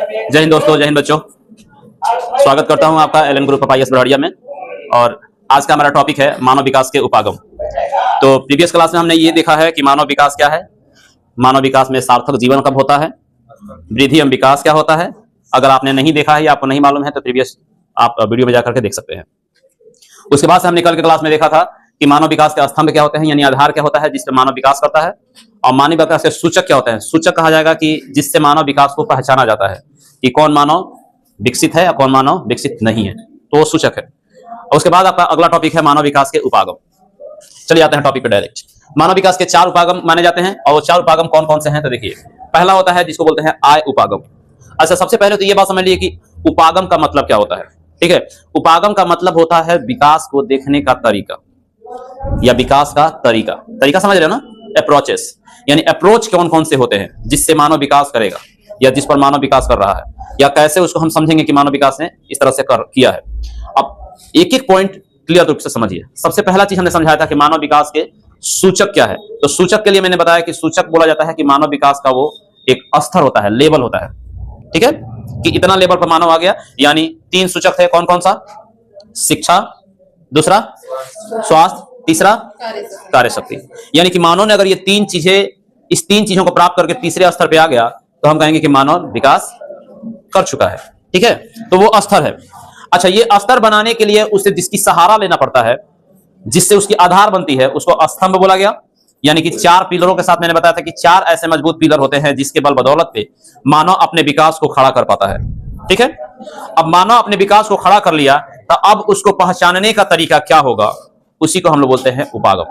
जय हिंद दोस्तों, जय हिंद बच्चों। स्वागत करता हूं आपका एलएन ग्रुप ऑफ आईएएस बड़ौडिया में। और आज का हमारा टॉपिक है मानव विकास के उपागम। तो प्रीवियस क्लास में हमने ये देखा है कि मानव विकास क्या है, मानव विकास में सार्थक जीवन कब होता है, वृद्धि एवं विकास क्या होता है। अगर आपने नहीं देखा है या आपको नहीं मालूम है तो प्रीवियस आप वीडियो में जाकर के देख सकते हैं। उसके बाद से हमने कल के क्लास में देखा था कि मानव विकास के स्तंभ क्या होते हैं, यानी आधार क्या होता है जिससे मानव विकास करता है, और मानव विकास के सूचक क्या होते हैं। सूचक कहा जाएगा कि जिससे मानव विकास को पहचाना जाता है कि कौन मानव विकसित है या कौन मानव विकसित नहीं है, तो वो सूचक है। और उसके बाद आपका अगला टॉपिक है मानव विकास के उपागम। चलिए आते हैं टॉपिक पे डायरेक्ट। मानव विकास के 4 उपागम माने जाते हैं, और वो 4 उपागम कौन कौन से हैं तो देखिए। पहला होता है जिसको बोलते हैं आय उपागम। अच्छा, सबसे पहले तो ये बात समझ लीजिए कि उपागम का मतलब क्या होता है। ठीक है, उपागम का मतलब होता है विकास को देखने का तरीका या विकास का तरीका समझ रहे हो ना, अप्रोचेस। यानी अप्रोच कौन कौन से होते हैं जिससे मानव विकास करेगा या जिस पर मानव विकास कर रहा है, या कैसे उसको हम समझेंगे कि मानव विकास ने इस तरह से किया है। अब एक एक पॉइंट क्लियर रूप से समझिए। सबसे पहला चीज हमने समझाया था कि मानव विकास के सूचक क्या है। तो सूचक के लिए मैंने बताया कि सूचक बोला जाता है कि मानव विकास का वो एक स्तर होता है, लेवल होता है। ठीक है, कि इतना लेवल पर मानव आ गया। यानी 3 सूचक थे, कौन कौन सा? शिक्षा, दूसरा स्वास्थ्य, तीसरा कार्यशक्ति। यानी कि मानव ने अगर ये 3 चीजें, इस 3 चीजों को प्राप्त करके तीसरे स्तर पे आ गया तो हम कहेंगे कि मानव विकास कर चुका है। ठीक है, तो वो स्तर है। अच्छा, ये स्तर बनाने के लिए उसे जिसकी सहारा लेना पड़ता है, जिससे उसकी आधार बनती है, उसको स्तंभ बोला गया। यानी कि 4 पिलरों के साथ मैंने बताया था कि 4 ऐसे मजबूत पिलर होते हैं जिसके बल बदौलत पे मानव अपने विकास को खड़ा कर पाता है। ठीक है, अब मानव अपने विकास को खड़ा कर लिया तो अब उसको पहचानने का तरीका क्या होगा, उसी को हम लोग बोलते हैं उपागम।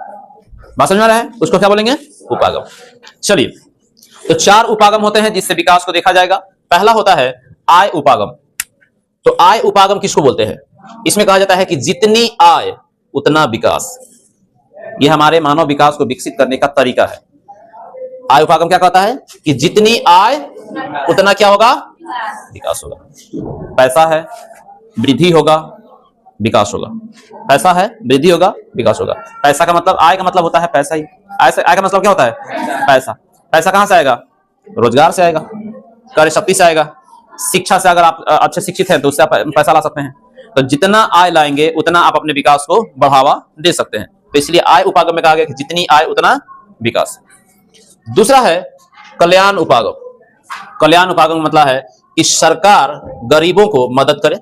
बात समझ में आ रहा है? उसको क्या बोलेंगे? उपागम। चलिए, तो 4 उपागम होते हैं जिससे विकास को देखा जाएगा। पहला होता है आय उपागम। तो आय उपागम किसको बोलते हैं? इसमें कहा जाता है कि जितनी आय उतना विकास। यह हमारे मानव विकास को विकसित करने का तरीका है। आय उपागम क्या कहता है कि जितनी आय उतना क्या होगा? विकास होगा। पैसा है, वृद्धि होगा, विकास होगा। पैसा है, वृद्धि होगा, विकास होगा। पैसा का मतलब, आय का मतलब होता है पैसा ही। आय का मतलब क्या होता है? पैसा। पैसा कहां से आएगा? रोजगार से आएगा, कार्यशक्ति से आएगा, शिक्षा से। अगर आप अच्छे शिक्षित हैं तो उससे आप पैसा ला सकते हैं। तो जितना आय लाएंगे उतना आप अपने विकास को बढ़ावा दे सकते हैं। तो इसलिए आय उपागम में कहा गया कि जितनी आय उतना विकास। दूसरा है कल्याण उपागम। कल्याण उपागम मतलब है कि सरकार गरीबों को मदद करे।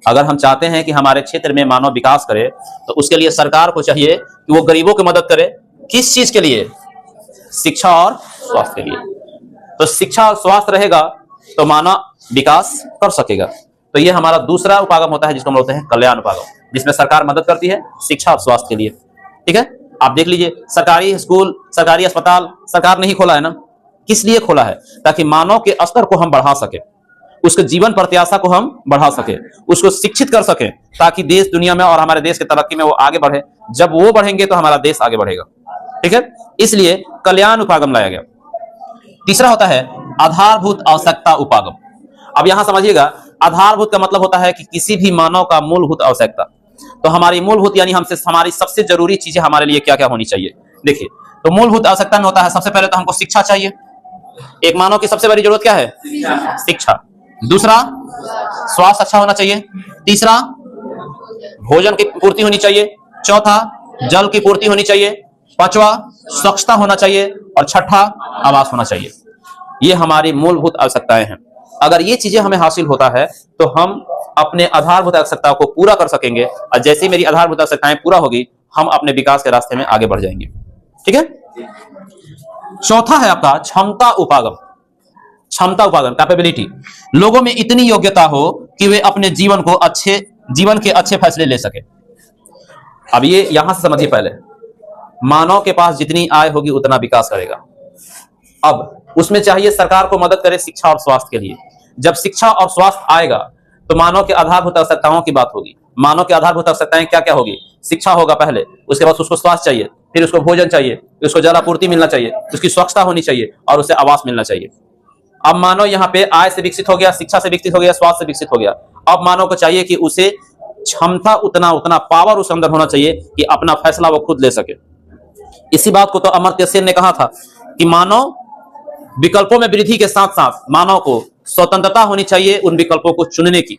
अगर हम चाहते हैं कि हमारे क्षेत्र में मानव विकास करे तो उसके लिए सरकार को चाहिए कि वो गरीबों की मदद करे। किस चीज के लिए? शिक्षा और स्वास्थ्य के लिए। तो शिक्षा और स्वास्थ्य रहेगा तो मानव विकास कर सकेगा। तो ये हमारा दूसरा उपागम होता है जिसको हम बोलते हैं कल्याण उपागम, जिसमें सरकार मदद करती है शिक्षा और स्वास्थ्य के लिए। ठीक है, आप देख लीजिए, सरकारी स्कूल, सरकारी अस्पताल सरकार नहीं खोला है ना। किस लिए खोला है? ताकि मानव के स्तर को हम बढ़ा सके, उसके जीवन प्रत्याशा को हम बढ़ा सके, उसको शिक्षित कर सके, ताकि देश दुनिया में और हमारे देश की तरक्की में वो आगे बढ़े। जब वो बढ़ेंगे तो हमारा देश आगे बढ़ेगा। ठीक है, इसलिए कल्याण उपागम लाया गया। तीसरा होता है आधारभूत आवश्यकता उपागम। अब यहां समझिएगा, आधारभूत का मतलब होता है कि किसी भी मानव का मूलभूत आवश्यकता। तो हमारी मूलभूत यानी हमारी सबसे जरूरी चीजें हमारे लिए क्या क्या होनी चाहिए। देखिए, तो मूलभूत आवश्यकता में होता है सबसे पहले तो हमको शिक्षा चाहिए। एक मानव की सबसे बड़ी जरूरत क्या है? शिक्षा। दूसरा, स्वास्थ्य अच्छा होना चाहिए। तीसरा, भोजन की पूर्ति होनी चाहिए। चौथा, जल की पूर्ति होनी चाहिए। पांचवा, स्वच्छता होना चाहिए। और छठा, आवास होना चाहिए। ये हमारी मूलभूत आवश्यकताएं हैं। अगर ये चीजें हमें हासिल होता है तो हम अपने आधारभूत आवश्यकताओं को पूरा कर सकेंगे, और जैसे ही मेरी आधारभूत आवश्यकताएं पूरा होगी हम अपने विकास के रास्ते में आगे बढ़ जाएंगे। ठीक है, चौथा है आपका क्षमता उपागम। क्षमता उपागम, कैपेबिलिटी। लोगों में इतनी योग्यता हो कि वे अपने जीवन के अच्छे फैसले ले सके। अब ये यहां से समझिए, पहले मानव के पास जितनी आय होगी उतना विकास करेगा। अब उसमें चाहिए सरकार को मदद करे शिक्षा और स्वास्थ्य के लिए। जब शिक्षा और स्वास्थ्य आएगा तो मानव के आधारभूत आवश्यकताओं की बात होगी। मानव की आधारभूत आवश्यकताएं क्या क्या होगी? शिक्षा होगा पहले, उसके बाद उसको स्वास्थ्य चाहिए, फिर उसको भोजन चाहिए, उसको जल आपूर्ति मिलना चाहिए, उसकी स्वच्छता होनी चाहिए और उसे आवास मिलना चाहिए। अब मानव यहाँ पे आय से विकसित हो गया, शिक्षा से विकसित हो गया, स्वास्थ्य से विकसित हो गया। अब मानव को चाहिए कि उसे क्षमता उतना पावर उस अंदर होना चाहिए कि अपना फैसला वो खुद ले सके। इसी बात को तो अमर्त्य सेन ने कहा था कि मानव विकल्पों में वृद्धि के साथ साथ मानव को स्वतंत्रता होनी चाहिए उन विकल्पों को चुनने की।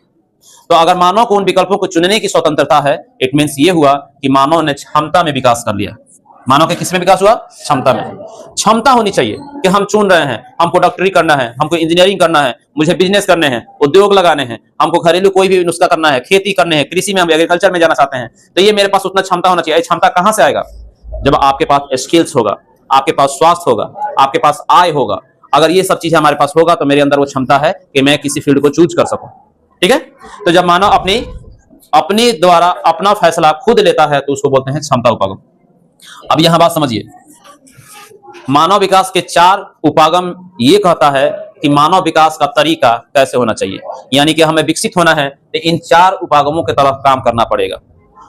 तो अगर मानव को उन विकल्पों को चुनने की स्वतंत्रता है, इट मीन्स ये हुआ कि मानव ने क्षमता में विकास कर लिया। मानव के किस में विकास हुआ? क्षमता में। क्षमता होनी चाहिए कि हम चुन रहे हैं, हमको डॉक्टरी करना है, हमको इंजीनियरिंग करना है, मुझे बिजनेस करने हैं, उद्योग लगाने हैं, हमको घरेलू कोई भी नुस्खा करना है, खेती करने हैं, कृषि में हम एग्रीकल्चर में जाना चाहते हैं, तो ये मेरे पास उतना क्षमता होना चाहिए। क्षमता कहां से आएगा? जब आपके पास स्किल्स होगा, आपके पास स्वास्थ्य होगा, आपके पास आय होगा। अगर ये सब चीजें हमारे पास होगा तो मेरे अंदर वो क्षमता है कि मैं किसी फील्ड को चूज कर सकूं। ठीक है, तो जब मानव अपने द्वारा अपना फैसला खुद लेता है तो उसको बोलते हैं क्षमता उपागम। अब यहां बात समझिए, मानव विकास के 4 उपागम ये कहता है कि मानव विकास का तरीका कैसे होना चाहिए, यानी कि हमें विकसित होना है तो इन 4 उपागमों की तरफ काम करना पड़ेगा।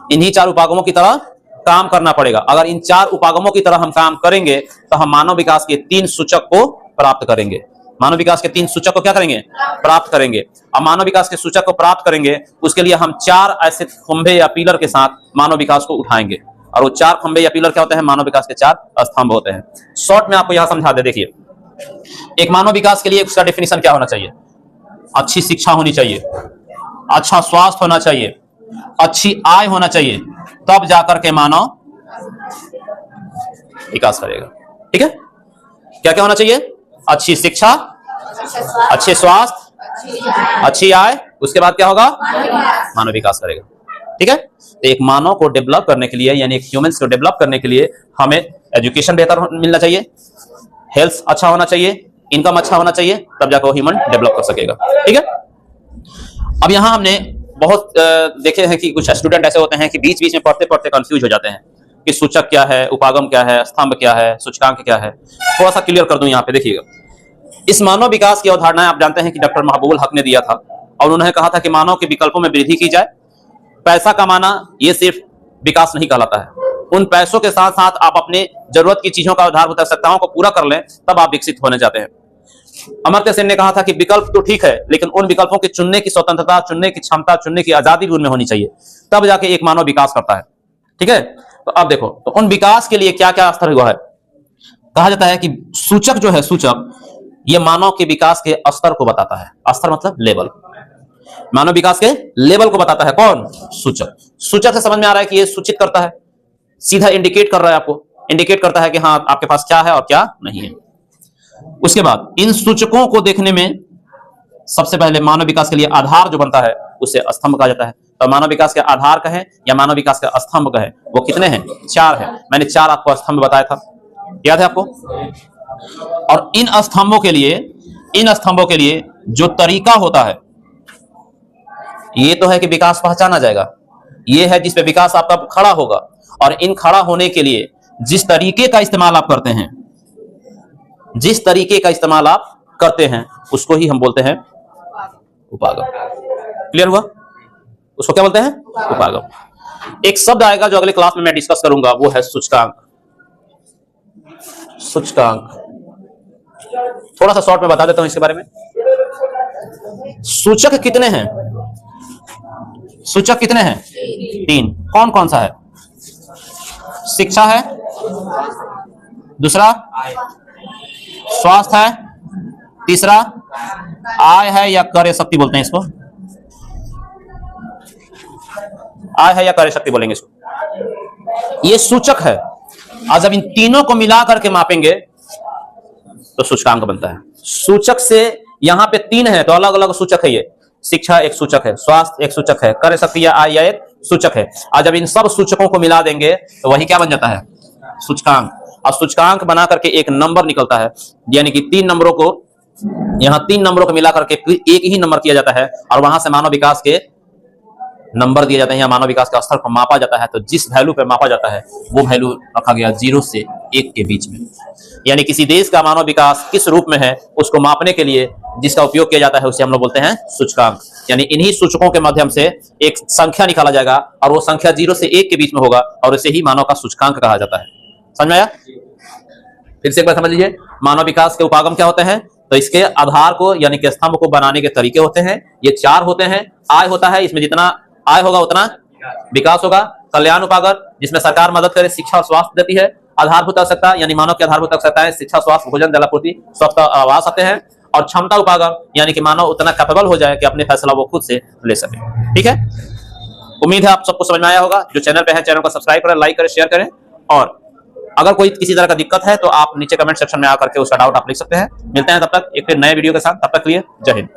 इन्हीं 4 उपागमों की तरह काम करना पड़ेगा। अगर इन 4 उपागमों की तरह हम काम करेंगे तो हम मानव विकास के 3 सूचक को प्राप्त करेंगे। मानव विकास के 3 सूचक को क्या करेंगे? प्राप्त करेंगे। अब मानव विकास के सूचक को प्राप्त करेंगे, उसके लिए हम 4 ऐसे खंभे या पिलर के साथ मानव विकास को उठाएंगे। और वो 4 खंभे या पिलर क्या होते हैं? मानव विकास के 4 स्तंभ होते हैं। शॉर्ट में आपको यहां समझा दे। देखिए, एक मानव विकास के लिए उसका डेफिनेशन क्या होना चाहिए? अच्छी शिक्षा होनी चाहिए, अच्छा स्वास्थ्य होना चाहिए, अच्छी आय होना चाहिए, तब जाकर के मानव विकास करेगा। ठीक है, क्या क्या होना चाहिए? अच्छी शिक्षा, अच्छे स्वास्थ्य, अच्छी आय, उसके बाद क्या होगा? मानव विकास करेगा। ठीक है, तो एक मानव को डेवलप करने के लिए, यानी एक ह्यूमंस को डेवलप करने के लिए हमें एजुकेशन बेहतर मिलना चाहिए, हेल्थ अच्छा होना चाहिए, इनकम अच्छा होना चाहिए, तब जाकर वो ह्यूमन डेवलप कर सकेगा। ठीक है, अब यहां हमने बहुत देखे हैं कि कुछ स्टूडेंट ऐसे होते हैं कि बीच बीच में पढ़ते पढ़ते कंफ्यूज हो जाते हैं कि सूचक क्या है, उपागम क्या है, स्तंभ क्या है, सूचकांक क्या है। थोड़ा सा क्लियर कर दूं यहाँ पे। देखिएगा, इस मानव विकास की अवधारणा आप जानते हैं कि डॉक्टर महबूबुल हक ने दिया था, और उन्होंने कहा था कि मानव के विकल्पों में वृद्धि की जाए। पैसा कमाना ये सिर्फ विकास नहीं कहलाता है। उन पैसों के साथ साथ आप अपने जरूरत की चीजों का आधारभूत आवश्यकताओं को पूरा कर लें, तब आप विकसित होने जाते हैं। अमर्त्य सेन ने कहा था कि विकल्प तो ठीक है, लेकिन उन विकल्पों के चुनने की स्वतंत्रता, चुनने की क्षमता, चुनने की आजादी भी उनमें होनी चाहिए, तब जाके एक मानव विकास करता है। ठीक है, तो अब देखो, तो उन विकास के लिए क्या क्या स्तर हुआ है? कहा जाता है कि सूचक जो है, सूचक ये मानव के विकास के स्तर को बताता है। स्तर मतलब लेवल, मानव विकास के लेवल को बताता है। कौन? सूचक। सूचक से समझ में आ रहा है कि ये सूचित करता है, सीधा इंडिकेट कर रहा है, आपको इंडिकेट करता है कि हाँ आपके पास क्या है और क्या नहीं है। उसके बाद इन सूचकों को देखने में सबसे पहले मानव विकास के लिए आधार जो बनता है उसे स्तंभ कहा जाता है। तो मानव विकास के आधार कहें या मानव विकास का स्तंभ कहें, वो कितने हैं? 4 है। मैंने 4 आपको स्तंभ बताया था, याद है आपको? और इन स्तंभों के लिए जो तरीका होता है, ये तो है कि विकास पहचाना जाएगा, ये है जिस पे विकास आपका खड़ा होगा। और इन खड़ा होने के लिए जिस तरीके का इस्तेमाल आप करते हैं, उसको ही हम बोलते हैं उपागम। क्लियर हुआ? उसको क्या बोलते हैं? उपागम। एक शब्द आएगा जो अगले क्लास में मैं डिस्कस करूंगा, वो है सूचकांक। सूचकांक थोड़ा सा शॉर्ट में बता देता हूं इसके बारे में। सूचक कितने हैं? सूचक कितने हैं? 3। कौन कौन सा है? शिक्षा है, दूसरा स्वास्थ्य है, तीसरा आय है या कार्य शक्ति बोलते हैं इसको, आय है या कार्य शक्ति बोलेंगे इसको। ये सूचक है। आज जब इन तीनों को मिला करके मापेंगे तो सूचकांक बनता है। सूचक से यहां पे 3 है तो अलग अलग सूचक है। ये शिक्षा एक सूचक है, स्वास्थ्य एक सूचक है, कार्य शक्ति या आय एक सूचक है। आज जब इन सब सूचकों को मिला देंगे तो वही क्या बन जाता है? सूचकांक। अब सूचकांक बना करके एक नंबर निकलता है, यानी कि 3 नंबरों को, यहां 3 नंबरों को मिला करके फिर एक ही नंबर किया जाता है, और वहां से मानव विकास के नंबर दिए जाते हैं या मानव विकास का स्तर को मापा जाता है। तो जिस वैल्यू पे मापा जाता है वो वैल्यू रखा गया 0 से 1 के बीच में। यानी किसी देश का मानव विकास किस रूप में है उसको मापने के लिए जिसका उपयोग किया जाता है उसे हम लोग बोलते हैं सूचकांक। यानी इन्हीं सूचकों के माध्यम से एक संख्या निकाला जाएगा और वो संख्या 0 से 1 के बीच में होगा, और इसे ही मानव का सूचकांक कहा जाता है। समझ में आया? फिर से एक बार समझ लीजिए, मानव विकास के उपागम क्या होते हैं? तो इसके आधार को यानी कि स्तंभ को बनाने के तरीके होते हैं, ये 4 होते हैं। आय होता है, इसमें जितना आय होगा उतना विकास होगा। कल्याण उपागम जिसमें सरकार मदद करे, शिक्षा और स्वास्थ्य देती है। आधारभूत आवश्यकता यानी मानव की आधारभूत आवश्यकताएं शिक्षा, स्वास्थ्य, भोजन, जलापूर्ति, स्वच्छता, आवास आते हैं। और क्षमता उपागम यानी कि मानव उतना कैपेबल हो जाए कि अपने फैसला वो खुद से ले सके। ठीक है, उम्मीद है आप सबको समझ में आया होगा। जो चैनल पे है चैनल को सब्सक्राइब करें, लाइक करें, शेयर करें। और अगर कोई किसी तरह का दिक्कत है तो आप नीचे कमेंट सेक्शन में आकर के उसका डाउट आप लिख सकते हैं। मिलते हैं तब तक एक नए वीडियो के साथ, तब तक के लिए जय हिंद।